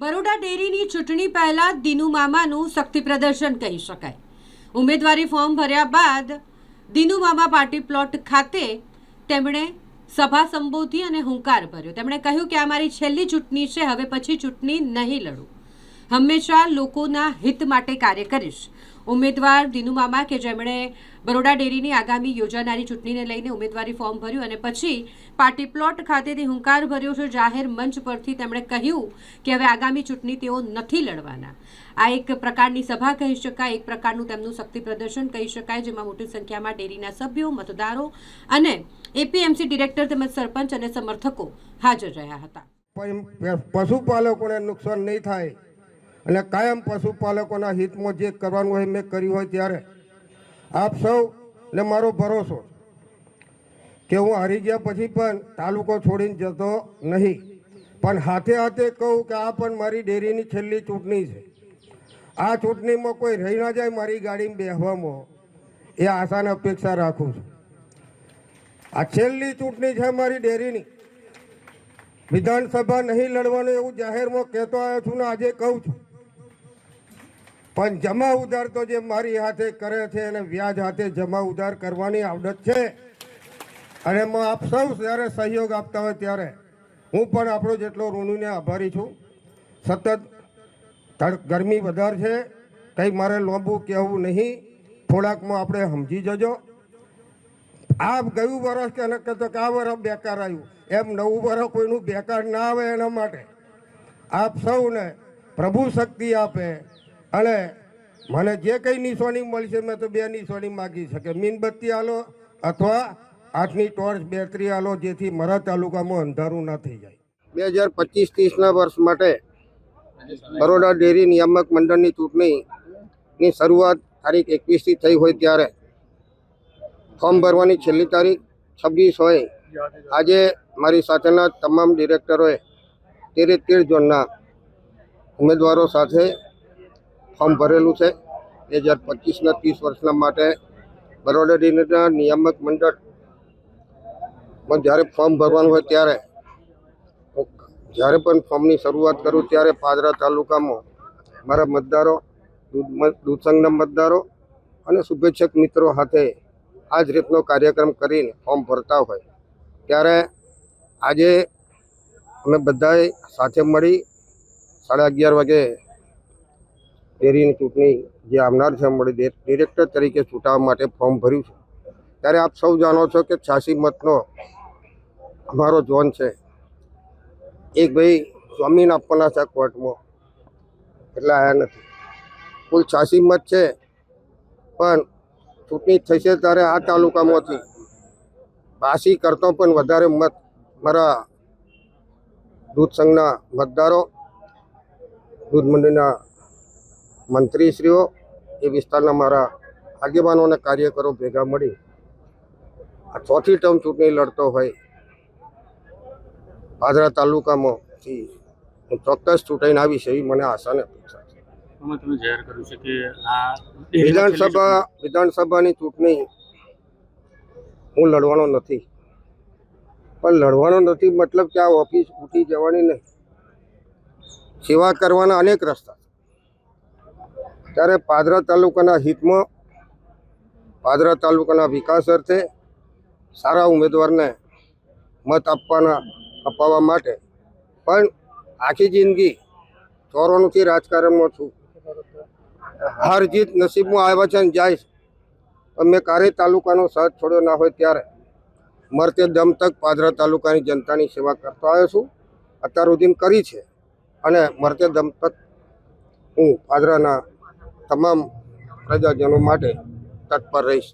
બરોડા ડેરીની ચૂંટણી પહેલા દિનુ મામાનું શક્તિ પ્રદર્શન કહી શકાય। ઉમેદવારી ફોર્મ ભર્યા બાદ દિનુ મામા પાર્ટી પ્લોટ ખાતે તેમણે સભા સંબોધી અને હુંકાર ભર્યો। તેમણે કહ્યું કે આ મારી છેલ્લી ચૂંટણી છે, હવે પછી ચૂંટણી નહીં લડું, હંમેશા લોકોના હિત માટે કાર્ય કરીશ। ઉમેદવાર દિનુ મામા કે જેમણે બરોડા ડેરીની આગામી યોજાનારી ચૂંટણીને લઈને ઉમેદવારી ફોર્મ ભર્યું અને પછી પાર્ટી પ્લોટ ખાતેથી હુંકાર ભર્યો છે। જાહેર મંચ પરથી તેમણે કહ્યું કે હવે આગામી ચૂંટણી તેઓ નથી લડવાના। આ એક પ્રકારની સભા કહી શકાય, એક પ્રકારનું તેમનું શક્તિ પ્રદર્શન કહી શકાય, જેમાં મોટી સંખ્યામાં ડેરીના સભ્યો, મતદારો અને એપીએમસી ડિરેક્ટર તેમજ સરપંચ અને સમર્થકો હાજર રહ્યા હતા। પશુપાલકોને નુકસાન નહીં થાય અને કાયમ પશુપાલકોના હિતમાં જે કરવાનું હોય મેં કર્યું હોય ત્યારે આપ સૌને મારો ભરોસો કે હું હારી ગયા પછી પણ તાલુકો છોડીને જતો નહીં, પણ હાથે હાથે કહું કે આ પણ મારી ડેરીની છેલ્લી ચૂંટણી છે। આ ચૂંટણીમાં કોઈ રહી ના જાય મારી ગાડીમાં બેસવામાં, એ આશાને અપેક્ષા રાખું છું। આ છેલ્લી ચૂંટણી છે મારી ડેરીની, વિધાનસભા નહીં લડવાનું એવું જાહેરમાં કહેતો આવ્યો છું ને આજે કહું છું, પણ જમા ઉધાર તો જે મારી હાથે કરે છે અને વ્યાજ હાથે જમા ઉધાર કરવાની આવડત છે અને એમાં આપ સૌ જ્યારે સહયોગ આપતા હોય ત્યારે હું પણ આપણો જેટલો ઋણીને આભારી છું। સતત ગરમી વધારે છે, કંઈ મારે લોંબુ કહેવું નહીં, થોડાકમાં આપણે સમજી જજો। આ ગયું વર્ષ કે ન કહેતો કે આ વર્ષ બેકાર આવ્યું, એમ નવું વર્ષ કોઈનું બેકાર ના આવે એના માટે આપ સૌને પ્રભુ શક્તિ આપે અને મને જે કંઈ નિશાની મળશે મેં તો 2 નિશાની માગી શકે, મીણબત્તી આલો અથવા 8ની ટોર્ચ બેટરી આલો, જેથી મારા તાલુકામાં અંધારું ના થઈ જાય। 2025-30ના વર્ષ માટે બરોડા ડેરી નિયામક મંડળની ચૂંટણીની શરૂઆત તારીખ 21થી થઈ હોય ત્યારે ફોર્મ ભરવાની છેલ્લી તારીખ 26 હોય। આજે મારી સાથેના તમામ ડિરેક્ટરોએ 13 ઝોનના ઉમેદવારો સાથે ફોર્મ ભરેલું છે। 2025ના 30 વર્ષના માટે બરોડા ડેરીના નિયામક મંડળમાં જ્યારે ફોર્મ ભરવાનું હોય ત્યારે જ્યારે પણ ફોર્મની શરૂઆત કરું ત્યારે પાદરા તાલુકામાં મારા મતદારો, દૂધ સંઘના મતદારો અને શુભેચ્છક મિત્રો સાથે આ જ રીતનો કાર્યક્રમ કરીને ફોર્મ ભરતા હોય ત્યારે આજે અમે બધાએ સાથે મળી 11:30 વાગે ડેરીની ચૂંટણી જે આવનાર છે મળી ડિરેક્ટર તરીકે ચૂંટાવા માટે ફોર્મ ભર્યું છે। ત્યારે આપ સૌ જાણો છો કે 86 મતનો અમારો ઝોન છે। એક ભાઈ જમીન આપવાના છે કોર્ટમાં, એટલે આવ્યા નથી। કુલ 86 મત છે, પણ ચૂંટણી થશે ત્યારે આ તાલુકામાંથી 82 કરતાં પણ વધારે મત મારા દૂધ સંઘના મતદારો, દૂધ મંડળીના મંત્રીશ્રીઓ, એ વિસ્તારના મારા આગેવાનો અને કાર્યકરો ભેગા મળી આ 4થી ટર્મ ચૂંટણી લડતો હોય પાદરા તાલુકામાંથી હું ચોક્કસ ચૂંટાઈને આવીશ એવી મને આશા અને અપેક્ષા છે। વિધાનસભાની ચૂંટણી હું લડવાનો નથી, પણ લડવાનો નથી મતલબ કે આ ઓફિસ ઉઠી જવાની નહીં, સેવા કરવાના અનેક રસ્તા છે। ત્યારે પાદરા તાલુકાના હિતમાં, પાદરા તાલુકાના વિકાસ અર્થે સારા ઉમેદવારને મત અપાવવા માટે પણ આખી જિંદગી ચોરોથી રાજકારણમાં છું। હાર જીત નસીબમાં આવ્યા છે ને જાય છે, પણ મેં ક્યારેય તાલુકાનો સાથ છોડ્યો ના હોય ત્યારે મરતે દમ તક પાદરા તાલુકાની જનતાની સેવા કરતો આવ્યો છું, અત્યાર સુધી કરી છે અને મરતે દમ તક હું પાદરાના તમામ પ્રજાજનો માટે તત્પર રહીશ।